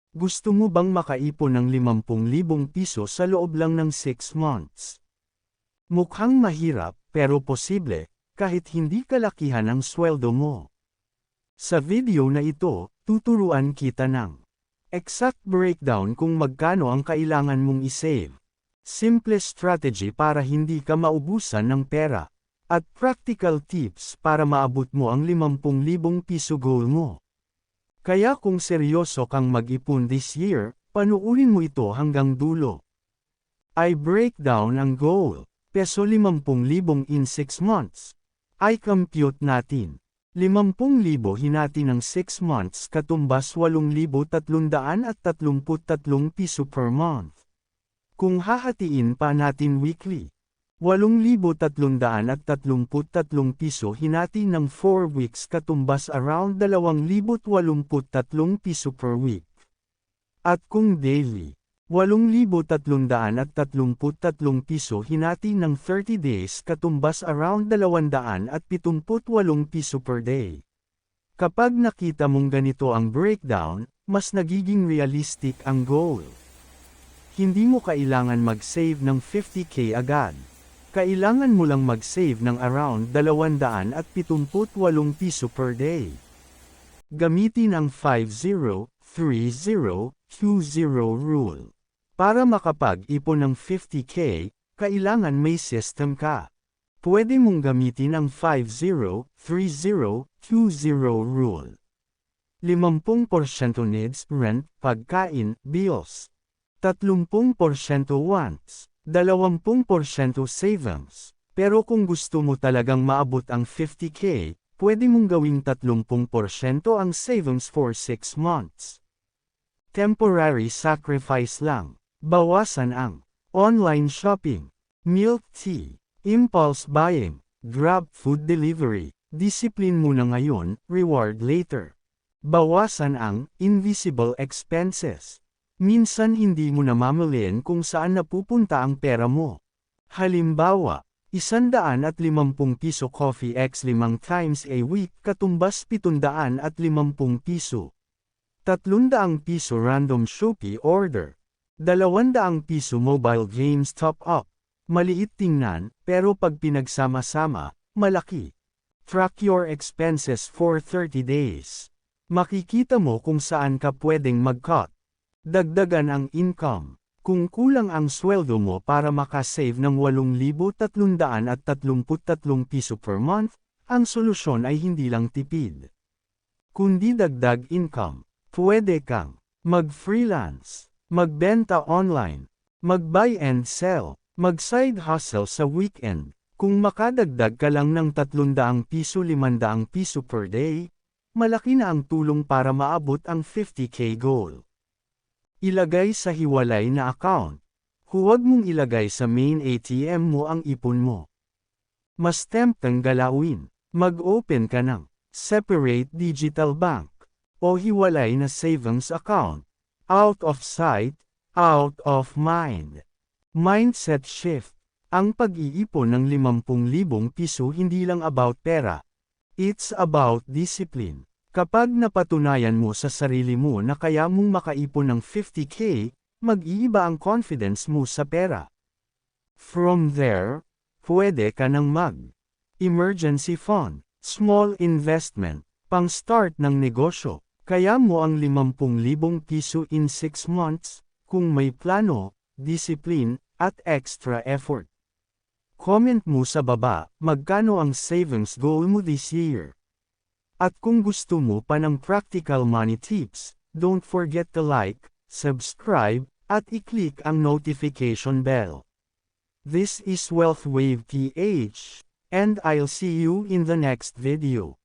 Gusto mo bang makaipon ng 50,000 piso sa loob lang ng 6 months? Mukhang mahirap, pero posible, kahit hindi kalakihan ang sweldo mo. Sa video na ito, tuturuan kita ng exact breakdown kung magkano ang kailangan mong isave, simple strategy para hindi ka maubusan ng pera, at practical tips para maabot mo ang 50,000 piso goal mo. Kaya kung seryoso kang mag-ipon this year, panuurin mo ito hanggang dulo. I break down ang goal, peso 50,000 in 6 months. I compute natin. 50,000 hinati ng 6 months katumbas 8,333 piso per month. Kung hahatiin pa natin weekly, 8,333 piso hinati ng 4 weeks katumbas around 2,083 piso per week. At kung daily, 8,333 piso hinati ng 30 days katumbas around 278 piso per day. Kapag nakita mong ganito ang breakdown, mas nagiging realistic ang goal. Hindi mo kailangan mag-save ng 50k agad. Kailangan mo lang mag-save ng around 278 piso per day. Gamitin ang 50-30-20 rule. Para makapag-ipon ng 50k, kailangan may system ka. Pwede mong gamitin ang 50-30-20 rule. 50% needs, rent, pagkain, bills. 30% wants. 20% savings. Pero kung gusto mo talagang maabot ang 50k, pwede mong gawing 30% ang savings for 6 months. Temporary sacrifice lang. Bawasan ang online shopping, milk tea, impulse buying, grab food delivery. Discipline muna ngayon, reward later. Bawasan ang invisible expenses. Minsan hindi mo namamalayan kung saan napupunta ang pera mo. Halimbawa, 150 piso coffee x 5 times a week katumbas 750 piso. 300 piso random Shopee order. 200 piso mobile games top up. Maliit tingnan, pero pag pinagsama-sama, malaki. Track your expenses for 30 days. Makikita mo kung saan ka pwedeng mag-cut. Dagdagan ang income. Kung kulang ang sweldo mo para makasave ng 8,333 piso per month, ang solusyon ay hindi lang tipid, kundi dagdag income. Pwede kang mag-freelance, magbenta online, mag-buy and sell, mag-side hustle sa weekend. Kung makadagdag ka lang ng 300 piso 500 piso per day, malaki na ang tulong para maabot ang 50k goal. Ilagay sa hiwalay na account. Huwag mong ilagay sa main ATM mo ang ipon mo. Mas tempting galawin. Mag-open ka ng separate digital bank o hiwalay na savings account. Out of sight, out of mind. Mindset shift. Ang pag-iipon ng 50,000 piso hindi lang about pera. It's about discipline. Kapag napatunayan mo sa sarili mo na kaya mong makaipon ng 50k, mag-iiba ang confidence mo sa pera. From there, pwede ka nang mag-emergency fund, small investment, pang-start ng negosyo. Kaya mo ang 50,000 piso in 6 months, kung may plano, discipline, at extra effort. Comment mo sa baba, magkano ang savings goal mo this year. At kung gusto mo pa ng practical money tips, don't forget to like, subscribe, at i-click ang notification bell. This is Wealth Wave PH, and I'll see you in the next video.